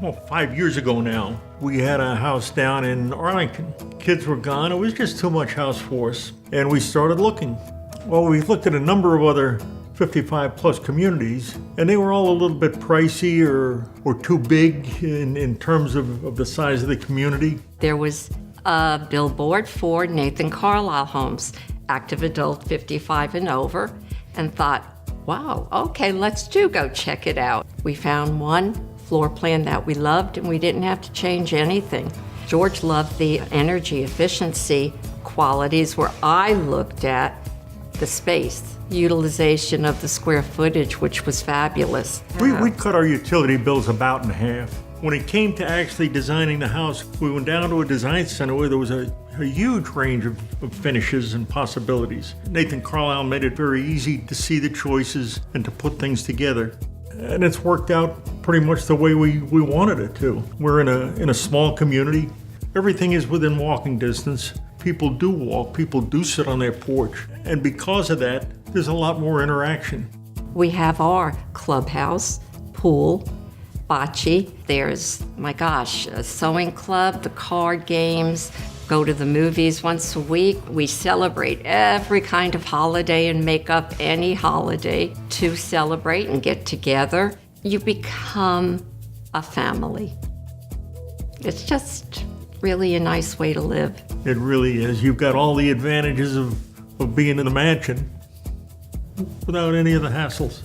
Well, 5 years ago now, we had a house down in Arlington. Kids were gone. It was just too much house for us. And we started looking. Well, we looked at a number of other 55 plus communities, and they were all a little bit pricey or too big in terms of the size of the community. There was a billboard for Nathan Carlisle homes, active adult 55 and over, and thought, wow, okay, let's go check it out. We found one floor plan that we loved, and we didn't have to change anything. George loved the energy efficiency qualities, where I looked at the space, utilization of the square footage, which was fabulous. We cut our utility bills about in half. When it came to actually designing the house, we went down to a design center where there was a huge range of finishes and possibilities. Nathan Carlisle made it very easy to see the choices and to put things together. And it's worked out pretty much the way we wanted it to. We're in a small community. Everything is within walking distance. People do walk, people do sit on their porch. And because of that, there's a lot more interaction. We have our clubhouse, pool, bocce. There's, my gosh, a sewing club, the card games, go to the movies once a week. We celebrate every kind of holiday and make up any holiday to celebrate and get together. You become a family. It's just really a nice way to live. It really is. You've got all the advantages of being in the mansion without any of the hassles.